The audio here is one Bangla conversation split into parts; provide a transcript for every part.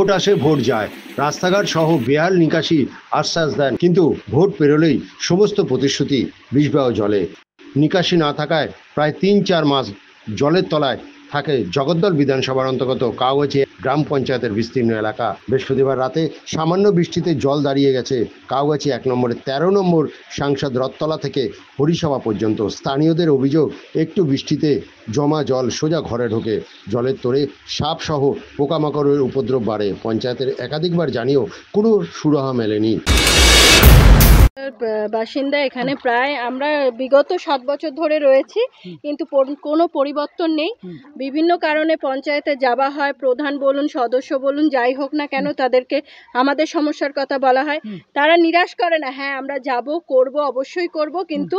ভোট আসে ভোট যায়, রাস্তাঘাট সহ বেহাল নিকাশি আশ্বাস দেন, কিন্তু ভোট পেরোলেই সমস্ত প্রতিশ্রুতি বিষবায় জলে। নিকাশি না থাকায় প্রায় ৩-৪ মাস জলের তলায় থাকে জগদ্দল বিধানসভার অন্তর্গত কাউগাছি গ্রাম পঞ্চায়েতের বিস্তীর্ণ এলাকা। বৃহস্পতিবার রাতে সামান্য বৃষ্টিতে জল দাঁড়িয়ে গেছে কাউগাছি ১ নম্বরের ১৩ নম্বর সাংসদ রথতলা থেকে হরিসভা পর্যন্ত। স্থানীয়দের অভিযোগ, একটু বৃষ্টিতে জমা জল সোজা ঘরে ঢোকে। জলের তোড়ে সাপ সহ পোকামাকড়ের উপদ্রব বাড়ে। পঞ্চায়েতের একাধিকবার জানিয়েও কোনো সুরাহা মেলেনি। বাসিন্দা এখানে প্রায় আমরা বিগত 7 বছর ধরে রয়েছি, কিন্তু কোনো পরিবর্তন নেই। বিভিন্ন কারণে পঞ্চায়েতে যাওয়া হয়, প্রধান বলুন সদস্য বলুন যাই হোক না কেন তাদেরকে আমাদের সমস্যার কথা বলা হয়, তারা নিরাশ করে না। হ্যাঁ আমরা যাব, করব, অবশ্যই করব, কিন্তু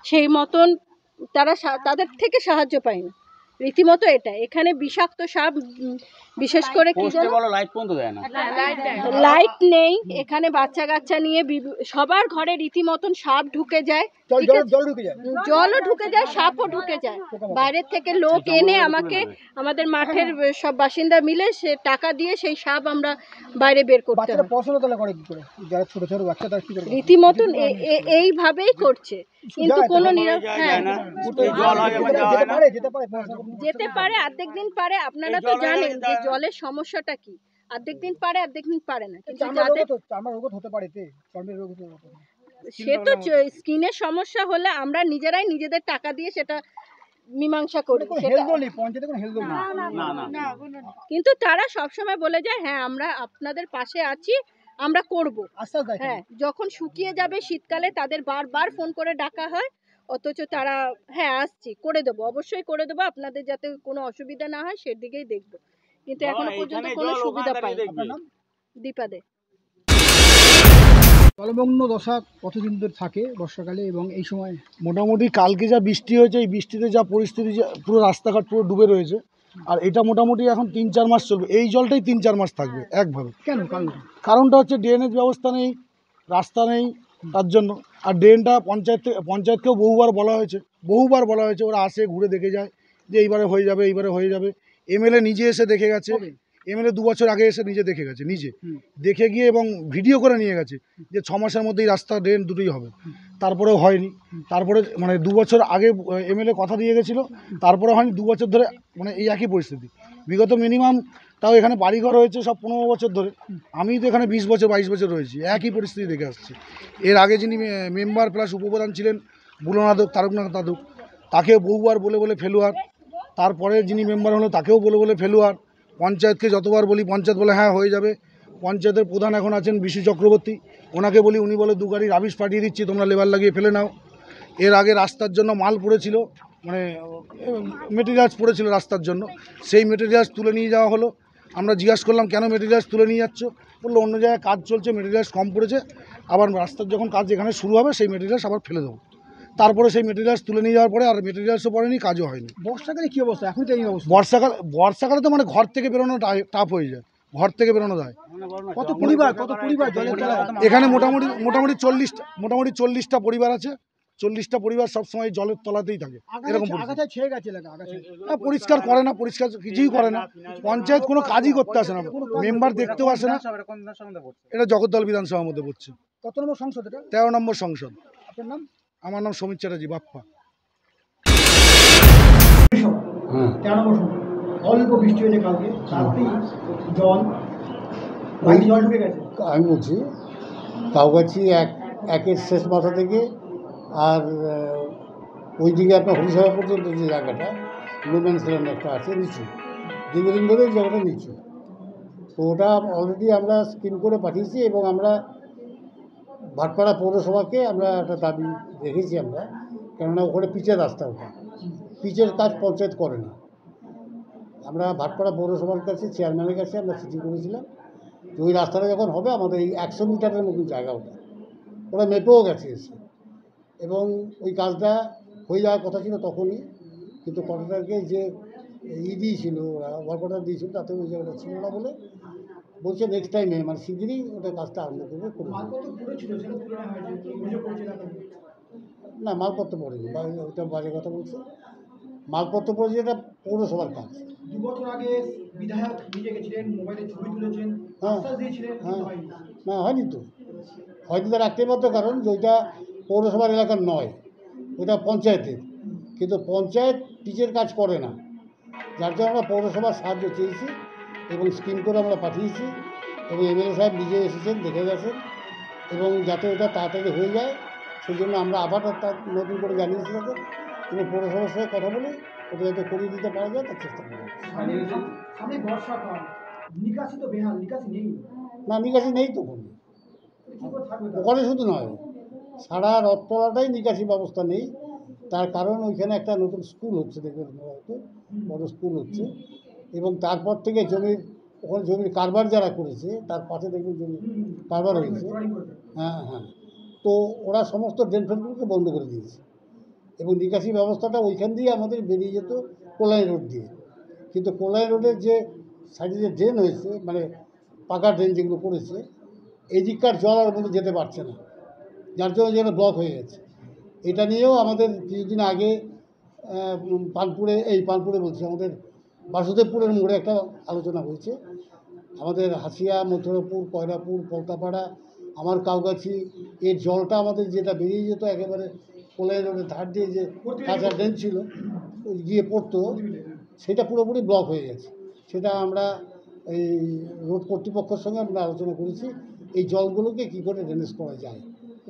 সেই মতন তাদের থেকে সাহায্য পাই না। রীতিমতো এটা এখানে বিষাক্ত সাপ, বিশেষ করে কি লাইট নেই এখানে, বাচ্চা কাচ্চা নিয়ে সবার ঘরে রীতিমতন সাপ ঢুকে যায়, জলও ঢুকে যায়, সাপও ঢুকে যায়। বাইরের থেকে লোক এনে আমাদের মাঠের সব বাসিন্দা মিলে সে টাকা দিয়ে সেই সাপ আমরা বাইরে বের করতে হয়। রীতিমতন এইভাবেই করছে, কিন্তু কোনো যেতে পারে, অর্ধেক দিন পারে। আপনারা তো জানেন যে জলের সমস্যাটা কি, অর্ধেক দিন পারে, অর্ধেক দিন পারে না। কিন্তু সে তো স্কিনের সমস্যা হলে আমরা নিজেরাই নিজেদের টাকা দিয়ে সেটা মীমাংসা করি, কিন্তু তারা সবসময় বলে যায় হ্যাঁ আমরা আপনাদের পাশে আছি, আমরা করব। হ্যাঁ, যখন শুকিয়ে যাবে শীতকালে তাদের বারবার ফোন করে ডাকা হয়, অথচ তারা হ্যাঁ আসছি, করে দেবো, অবশ্যই করে দেবো, আপনাদের যাতে কোনো অসুবিধা না হয় সেদিকেই দেখবো, কিন্তু এখনো পর্যন্ত কোনো সুবিধা পাইনি। দীপা দে। জলমগ্ন দশা কতদিন ধরে থাকে বর্ষাকালে, এবং এই সময় মোটামুটি কালকে যা বৃষ্টি হয়েছে, এই বৃষ্টিতে যা পরিস্থিতি, পুরো রাস্তাঘাট পুরো ডুবে রয়েছে। আর এটা মোটামুটি এখন 3-4 মাস চলবে, এই জলটাই 3-4 মাস থাকবে একভাবে। কেন? কারণটা হচ্ছে ড্রেনেজ ব্যবস্থা নেই, রাস্তা নেই, তার জন্য। আর ড্রেনটা পঞ্চায়েতকেও বহুবার বলা হয়েছে, ওরা আসে ঘুরে দেখে যায় যে এইবারে হয়ে যাবে, এইবারে হয়ে যাবে। এমএলএ নিজে এসে দেখে গেছে, এমএলএ 2 বছর আগে এসে নিজে দেখে গেছে, দেখে গিয়ে এবং ভিডিও করে নিয়ে গেছে যে 6 মাসের মধ্যেই রাস্তা ড্রেন দুটোই হবে। তারপরেও হয়নি। তারপরে মানে 2 বছর আগে এমএলএ কথা দিয়ে গেছিলো, তারপরে হয়নি। 2 বছর ধরে মানে এই একই পরিস্থিতি। বিগত মিনিমাম তাও এখানে বাড়িঘর হয়েছে সব 15 বছর ধরে। আমি তো এখানে 20 বছর 22 বছর রয়েছি, একই পরিস্থিতি দেখে আসছি। এর আগে যিনি মেম্বার প্লাস উপপ্রধান ছিলেন বুলনাথক তারকনাথ দাদুক, তাকেও বহুবার বলে ফেলুয়ার। তারপরে যিনি মেম্বার হলো তাকেও বলে ফেলুয়ার। পঞ্চায়েতকে যতবার বলি, পঞ্চায়েত বলে হ্যাঁ হয়ে যাবে। পঞ্চায়েতের প্রধান এখন আছেন বিশু চক্রবর্তী, ওনাকে বলি, উনি বলে 2 গাড়ি রাবিশ পাঠিয়ে দিচ্ছি, তোমরা লেবার লাগিয়ে ফেলে নাও। এর আগে রাস্তার জন্য মাল পড়েছিল, মানে মেটেরিয়ালস পড়েছিল রাস্তার জন্য, সেই মেটেরিয়ালস তুলে নিয়ে যাওয়া হলো। আমরা জিজ্ঞাসা করলাম কেন মেটেরিয়ালস তুলে নিয়ে যাচ্ছ, বললো অন্য জায়গায় কাজ চলছে, মেটেরিয়ালস কম পড়েছে, আবার রাস্তার যখন কাজ যেখানে শুরু হবে সেই মেটেরিয়ালস আবার ফেলে দেবো। তারপরে সেই মেটেরিয়ালস তুলে নিয়ে যাওয়ার পরে আর মেটেরিয়ালসও পড়েনি, কাজও হয়নি। বর্ষাকালে কী অবস্থা এখন? বর্ষাকালে তো মানে ঘর থেকে বেরোনো টাফ হয়ে যায়, ঘর থেকে বেরোনো যায়। কত পরিবার এখানে? মোটামুটি 40টা পরিবার আছে। 40টা পরিবার সবসময় জলের তলাতেই থাকে। এরকম পরিষ্কার করে না, পরিষ্কার কিছুই করে না। পঞ্চায়েত কোনো কাজই করতে আসে না, মেম্বার দেখতেও আসে না। এটা জগদ্দল বিধানসভার মধ্যে পড়ছে। কত নম্বর সংসদ এটা? 13 নম্বর সংসদ। আপনার নাম? আমার নাম সমীর চ্যাটার্জি, বাপ্পা। অল্প বৃষ্টি হয়েছে কালকে, জল ঢুকে গেছে। আমি বলছি কাউগাছি একের শেষ মাথা থেকে আর ওইদিকে আপনার হরিসভা পর্যন্ত যে জায়গাটা নোম্যান্স ল্যান্ড একটা আছে নিচু, দীর্ঘদিন ধরে এই জায়গাটা নিচু। তো ওটা অলরেডি আমরা স্কিম করে পাঠিয়েছি, এবং আমরা ভাটপাড়া পৌরসভাকে আমরা একটা দাবি রেখেছি আমরা, কেননা ওখানে পিচের রাস্তা, ওটা পিচের কাজ পঞ্চায়েত করে না। আমরা ভাটপাড়া পৌরসভার কাছে, চেয়ারম্যানের কাছে আমরা চিঠি করেছিলাম যে ওই রাস্তাটা যখন হবে আমাদের এই 100 মিটারের মতন জায়গা ওরা মেপেও গেছে এসে, এবং ওই কাজটা হয়ে যাওয়ার কথা ছিল তখনই, কিন্তু কন্ট্রাক্টরকে যে দিয়েছিল, ওরা ওয়ার্ক অর্ডার দিয়েছিল, তাতে ওই জায়গাটা ছিল না বলে বলছে নেক্সট টাইমে মানে শিগগিরই ওটা কাজটা আরম্ভ করবে। না, মালপত্র পড়েনি, ওটা বাজে কথা বলছে। মালপত্র পড়েছে, এটা পৌরসভার কাজ। 2 বছর আগে বিধায়ক নিজে গেছিলেন, মোবাইলে ছবি তুলেছেন, হ্যাঁ আশ্বাস দিয়েছিলেন, হ্যাঁ, কিন্তু হয়নি। না হয়নি তো। হয়নি তার একটাই মাত্র কারণ যে ওইটা পৌরসভার এলাকার নয়, ওইটা পঞ্চায়েতের। কিন্তু পঞ্চায়েত পিচের কাজ করে না, যার জন্য আমরা পৌরসভার সাহায্য চেয়েছি এবং স্কিম করে আমরা পাঠিয়েছি, এবং এমএলএ সাহেব নিজে এসেছেন, দেখে গেছেন, এবং যাতে ওটা তাড়াতাড়ি হয়ে যায় সেই জন্য আমরা আবার তার নতুন করে জানিয়েছি তাদের, এবং পৌরসভার সঙ্গে কথা বলে ওটা যাতে করিয়ে দিতে পারা যায় তার চেষ্টা করব। সামনে বর্ষাকাল, নিকাশি তো বেহাল, নিকাশি নেই। না, নিকাশি নেই তো কোনো। কি করে থাকবে তারা? ওখানে শুধু নয়, সারা রথতলাটাই নিকাশি ব্যবস্থা নেই। তার কারণ ওইখানে একটা নতুন স্কুল হচ্ছে, দেখবেন হয়তো বড় স্কুল হচ্ছে, এবং তারপর থেকে ওখানে জমির কারবার যারা করেছে তার পাশে দেখবেন জমি কারবার হয়েছে। হ্যাঁ হ্যাঁ, তো ওরা সমস্ত ড্রেন ফ্রেনগুলোকে বন্ধ করে দিয়েছে, এবং নিকাশি ব্যবস্থাটা ওইখান দিয়ে আমাদের বেরিয়ে যেত কল্যাণী রোড দিয়ে। কিন্তু কল্যাণী রোডের যে সাইডে যে ড্রেন হয়েছে, মানে পাকা ড্রেন যেগুলো করেছে, এই দিককার জল আর মধ্যে যেতে পারছে না, যার জন্য যেন ব্লক হয়ে গেছে। এটা নিয়েও আমাদের কিছুদিন আগে পানপুরে বলছি, আমাদের বাসুদেবপুরের মোড়ে একটা আলোচনা হয়েছে। আমাদের হাসিয়া, মথুরাপুর, কয়রাপুর, পলতাপাড়া, আমার কাউগাছি, এর জলটা আমাদের যেটা বেরিয়ে যেত একেবারে কলাই রোডের ধার দিয়ে যে কাঁচা ড্রেন ছিল ওই গিয়ে পড়তো, সেটা পুরোপুরি ব্লক হয়ে গেছে। সেটা আমরা এই রোড কর্তৃপক্ষের সঙ্গে আমরা আলোচনা করেছি, এই জলগুলোকে কী করে ড্রেনেজ করা যায়,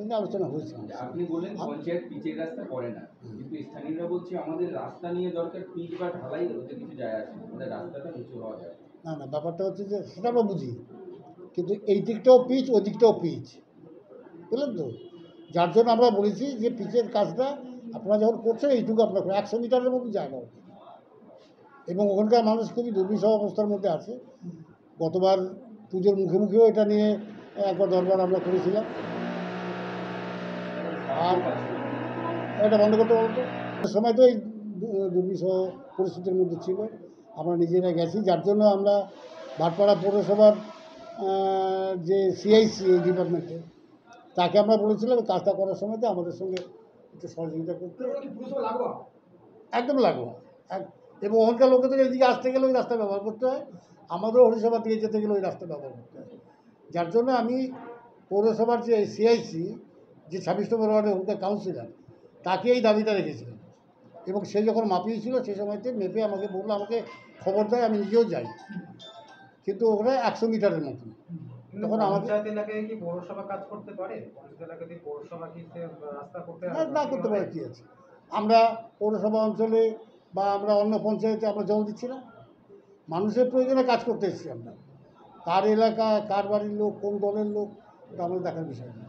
এটা আলোচনা হয়েছে। আপনি বললেন পঞ্চায়েত পিচের রাস্তা করে না, কিন্তু স্থানীয়রা বলছে আমাদের রাস্তা নিয়ে দরকার পিচ বা ঢালাই, ওতে কিছু যায় আসে না, আমাদের রাস্তাটা নিচু হওয়া যায়। না না, ব্যাপারটা হচ্ছে যে সেটা আমরা বুঝি, কিন্তু এই দিকটাও পিচ, ওই দিকটাও পিচ, বুঝলেন তো? যার জন্য আমরা বলেছি যে পিচের কাজটা আপনারা যখন করছেন এইটুকু আপনার 100 মিটারের মতো জায়গা ওঠে, এবং ওখানকার মানুষ খুবই দুর্বিষহ অবস্থার মধ্যে আছে। গতবার পুজোর মুখে মুখেও এটা নিয়ে একবার দরবার আমরা করেছিলাম, আর এটা বন্ধ করতে বলতো সময় তো এই দুর্বিষহ পরিস্থিতির মধ্যে ছিল, আমরা নিজেরা গেছি। যার জন্য আমরা ভাটপাড়া পৌরসভার যে সিআইসি এই ডিপার্টমেন্টে, তাকে আমরা বলেছিলাম কাজটা করার সময় তো আমাদের সঙ্গে একটু সহযোগিতা করতে। একদম লাগোয়া, এবং ওখানকার লোকেদের এদিকে আসতে গেলে ওই রাস্তা ব্যবহার করতে হয়, আমাদেরও হরিসভা দিয়ে যেতে গেলে ওই রাস্তা ব্যবহার করতে হয়। যার জন্য আমি পৌরসভার যে সিআইসি, যে 26 নম্বর ওয়ার্ডের ওখানকার কাউন্সিলর, তাকে এই দাবিটা রেখেছিলাম, এবং সে যখন মাপিয়েছিল সেই সময়তে মেপে আমাকে বললো, আমাকে খবর দেয়, আমি নিজেও যাই, কিন্তু ওখানে 100 মিটারের মতন। তখন আমাদের পঞ্চায়েত এলাকায় কি পৌরসভা কাজ করতে পারে? পঞ্চায়েত এলাকায় কি পৌরসভা কি সে রাস্তা করতে না করতে পারে, কী আছে? আমরা পৌরসভা অঞ্চলে বা আমরা অন্য পঞ্চায়েতে আমরা জল দিচ্ছি না, মানুষের প্রয়োজনে কাজ করতে এসেছি আমরা। কার এলাকা, কার বাড়ির লোক, কোন দলের লোক, এটা আমাদের দেখার বিষয় না।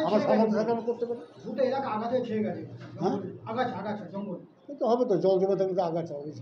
আমার সামর্থ্য থাকে আমরা করতে পারি। দুটো এলাকা আগাছা ছেয়ে গেছে, হ্যাঁ, আগাছা জঙ্গল। কিন্তু হবে তো, জল জমে থাকলে তো আগাছা হবে।